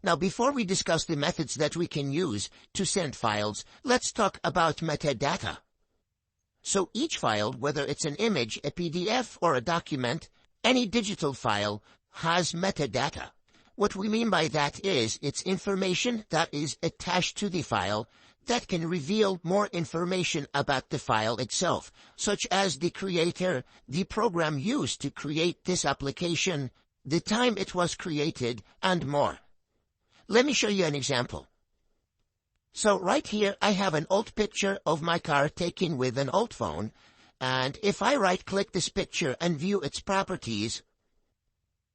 Now, before we discuss the methods that we can use to send files, let's talk about metadata. So each file, whether it's an image, a PDF, or a document, any digital file has metadata. What we mean by that is it's information that is attached to the file that can reveal more information about the file itself, such as the creator, the program used to create this application, the time it was created, and more. Let me show you an example. So right here I have an old picture of my car taken with an old phone, and if I right-click this picture and view its properties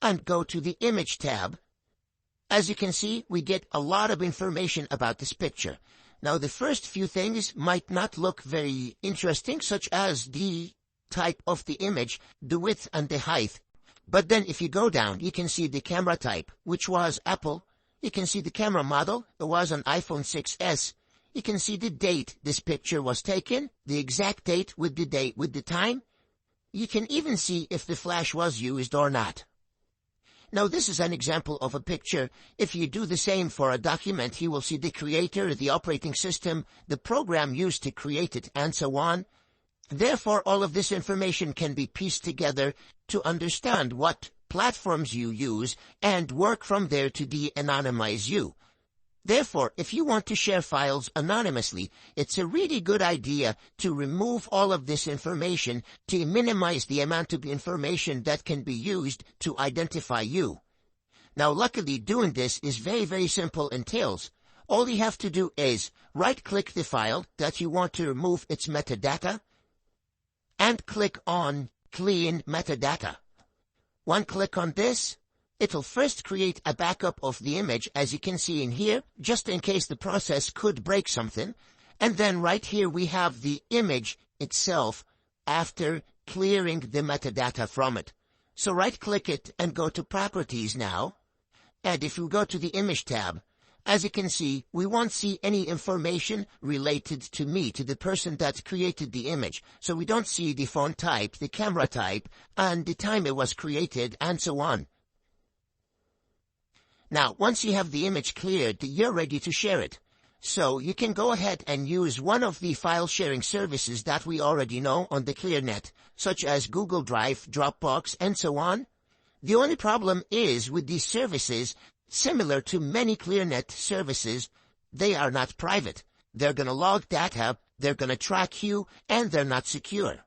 and go to the Image tab, as you can see, we get a lot of information about this picture. Now, the first few things might not look very interesting, such as the type of the image, the width and the height. But then if you go down, you can see the camera type, which was Apple. You can see the camera model. It was an iPhone 6s. You can see the date this picture was taken, the exact date with the time. You can even see if the flash was used or not. Now, this is an example of a picture. If you do the same for a document, you will see the creator, the operating system, the program used to create it, and so on. Therefore, all of this information can be pieced together to understand what platforms you use and work from there to de-anonymize you. Therefore, if you want to share files anonymously, it's a really good idea to remove all of this information to minimize the amount of information that can be used to identify you. Now, luckily, doing this is very, very simple in Tails. All you have to do is right-click the file that you want to remove its metadata and click on Clean Metadata. One click on this, it'll first create a backup of the image, as you can see in here, just in case the process could break something. And then right here we have the image itself after clearing the metadata from it. So right-click it and go to Properties now. And if you go to the Image tab, as you can see, we won't see any information related to me, to the person that created the image. So we don't see the font type, the camera type, and the time it was created, and so on. Now, once you have the image cleared, you're ready to share it. So you can go ahead and use one of the file sharing services that we already know on the ClearNet, such as Google Drive, Dropbox, and so on. The only problem is with these services, similar to many ClearNet services, they are not private. They're going to log data, they're going to track you, and they're not secure.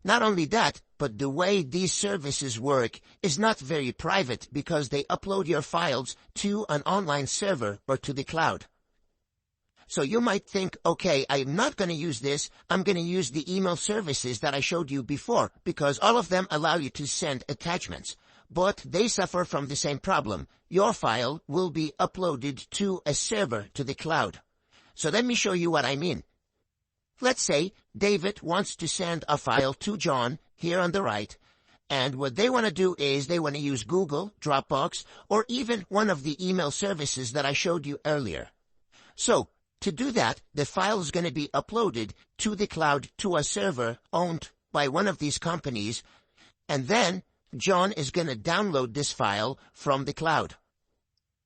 Not only that, but the way these services work is not very private because they upload your files to an online server or to the cloud. So you might think, okay, I'm not going to use this, I'm going to use the email services that I showed you before because all of them allow you to send attachments. But they suffer from the same problem. Your file will be uploaded to a server to the cloud. So let me show you what I mean. Let's say David wants to send a file to John here on the right, and what they want to do is they want to use Google, Dropbox, or even one of the email services that I showed you earlier. So to do that, the file is going to be uploaded to the cloud to a server owned by one of these companies, and then John is going to download this file from the cloud.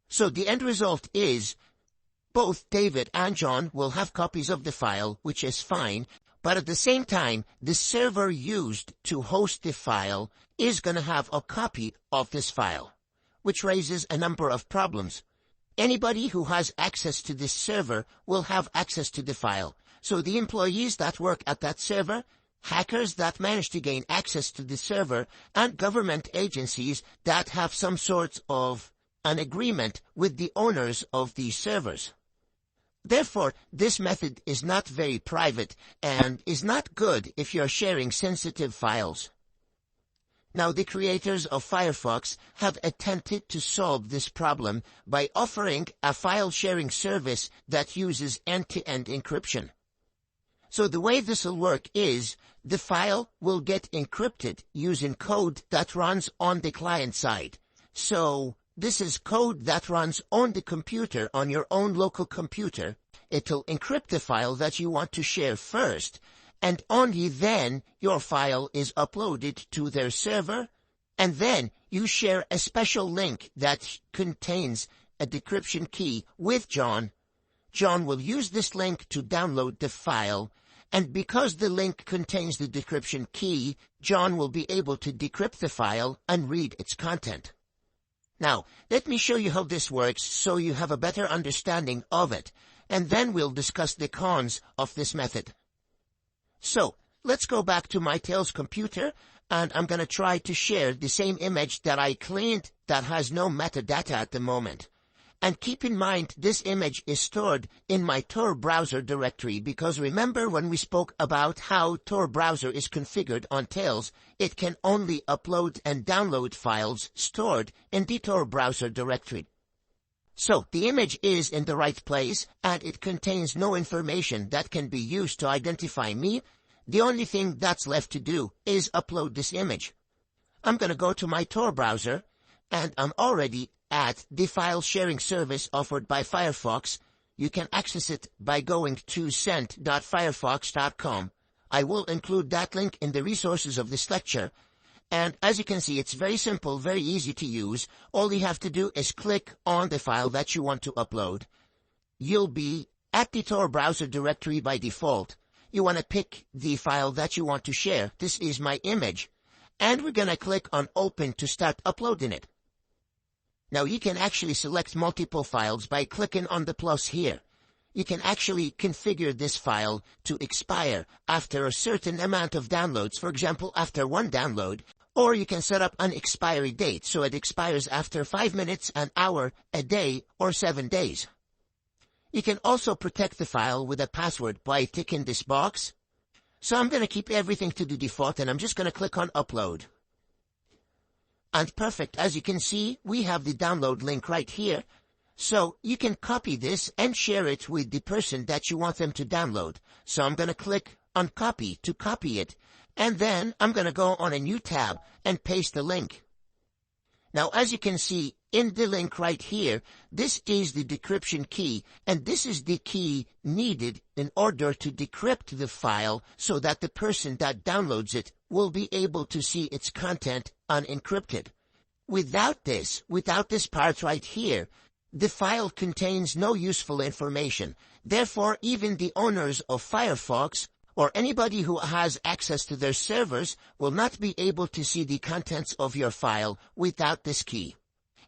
So the end result is both David and John will have copies of the file, which is fine, but at the same time, the server used to host the file is going to have a copy of this file, which raises a number of problems. Anybody who has access to this server will have access to the file. So the employees that work at that server, hackers that manage to gain access to the server, and government agencies that have some sort of an agreement with the owners of these servers. Therefore, this method is not very private and is not good if you're sharing sensitive files. Now, the creators of Firefox have attempted to solve this problem by offering a file-sharing service that uses end-to-end encryption. So the way this will work is the file will get encrypted using code that runs on the client side. So this is code that runs on the computer, on your own local computer. It'll encrypt the file that you want to share first, and only then your file is uploaded to their server, and then you share a special link that contains a decryption key with John. John will use this link to download the file, and because the link contains the decryption key, John will be able to decrypt the file and read its content. Now, let me show you how this works so you have a better understanding of it, and then we'll discuss the cons of this method. So, let's go back to my Tails computer, and I'm going to try to share the same image that I cleaned that has no metadata at the moment. And keep in mind, this image is stored in my Tor browser directory, because remember when we spoke about how Tor browser is configured on Tails, it can only upload and download files stored in the Tor browser directory. So the image is in the right place, and it contains no information that can be used to identify me. The only thing that's left to do is upload this image. I'm going to go to my Tor browser, and I'm already at the file sharing service offered by Firefox. You can access it by going to send.firefox.com. I will include that link in the resources of this lecture. And as you can see, it's very simple, very easy to use. All you have to do is click on the file that you want to upload. You'll be at the Tor browser directory by default. You want to pick the file that you want to share. This is my image. And we're going to click on Open to start uploading it. Now you can actually select multiple files by clicking on the plus here. You can actually configure this file to expire after a certain amount of downloads, for example, after 1 download, or you can set up an expiry date so it expires after 5 minutes, an hour, a day, or 7 days. You can also protect the file with a password by ticking this box. So I'm going to keep everything to the default, and I'm just going to click on Upload. And perfect, as you can see, we have the download link right here. So you can copy this and share it with the person that you want them to download. So I'm going to click on Copy to copy it, and then I'm going to go on a new tab and paste the link. Now, as you can see in the link right here, this is the decryption key, and this is the key needed in order to decrypt the file so that the person that downloads it will be able to see its content unencrypted. Without this part right here, the file contains no useful information. Therefore, even the owners of Firefox or anybody who has access to their servers will not be able to see the contents of your file without this key.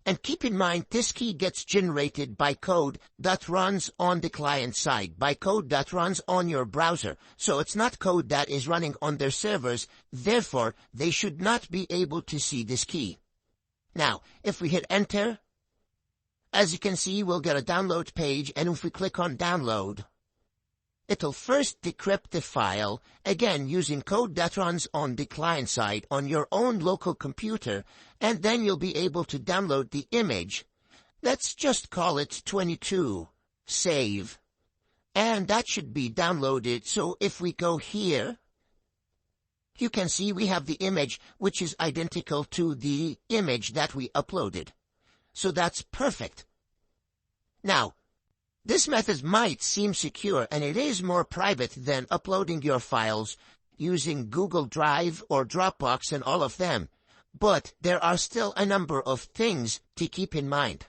And keep in mind, this key gets generated by code that runs on the client side, by code that runs on your browser. So it's not code that is running on their servers. Therefore, they should not be able to see this key. Now, if we hit Enter, as you can see, we'll get a download page, and if we click on Download, it'll first decrypt the file, again using code that runs on the client side on your own local computer, and then you'll be able to download the image. Let's just call it 22. Save. And that should be downloaded. So if we go here, you can see we have the image which is identical to the image that we uploaded. So that's perfect. Now, this method might seem secure, and it is more private than uploading your files using Google Drive or Dropbox and all of them, but there are still a number of things to keep in mind.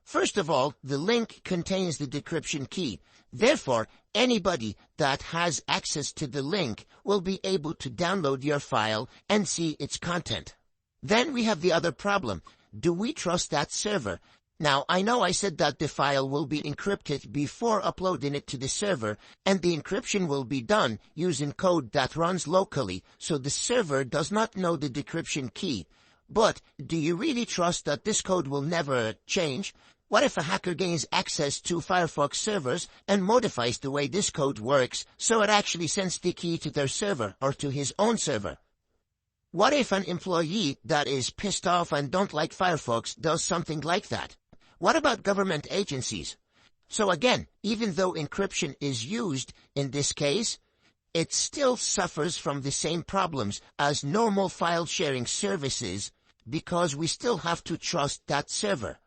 First of all, the link contains the decryption key. Therefore, anybody that has access to the link will be able to download your file and see its content. Then we have the other problem. Do we trust that server? Now, I know I said that the file will be encrypted before uploading it to the server, and the encryption will be done using code that runs locally, so the server does not know the decryption key. But do you really trust that this code will never change? What if a hacker gains access to Firefox servers and modifies the way this code works so it actually sends the key to their server or to his own server? What if an employee that is pissed off and don't like Firefox does something like that? What about government agencies? So again, even though encryption is used in this case, it still suffers from the same problems as normal file sharing services because we still have to trust that server.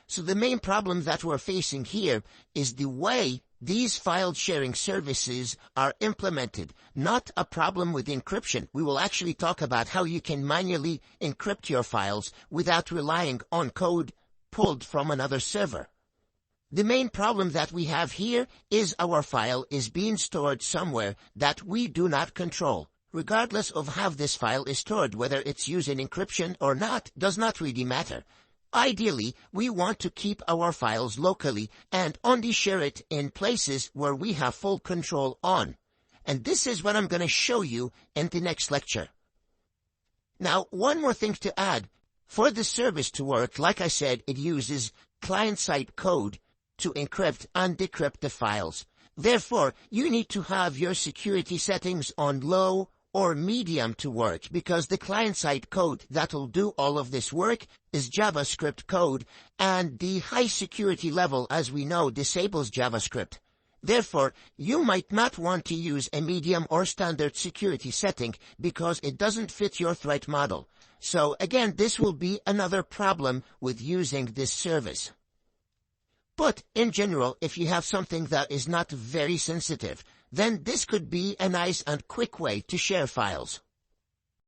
So the main problem that we're facing here is the way these file sharing services are implemented, not a problem with encryption. We will actually talk about how you can manually encrypt your files without relying on code pulled from another server. The main problem that we have here is our file is being stored somewhere that we do not control. Regardless of how this file is stored, whether it's using encryption or not, does not really matter. Ideally, we want to keep our files locally and only share it in places where we have full control on. And this is what I'm going to show you in the next lecture. Now, one more thing to add. For the service to work, like I said, it uses client-side code to encrypt and decrypt the files. Therefore, you need to have your security settings on low or medium to work, because the client-side code that'll do all of this work is JavaScript code, and the high security level, as we know, disables JavaScript. Therefore, you might not want to use a medium or standard security setting because it doesn't fit your threat model. So again, this will be another problem with using this service. But in general, if you have something that is not very sensitive, then this could be a nice and quick way to share files.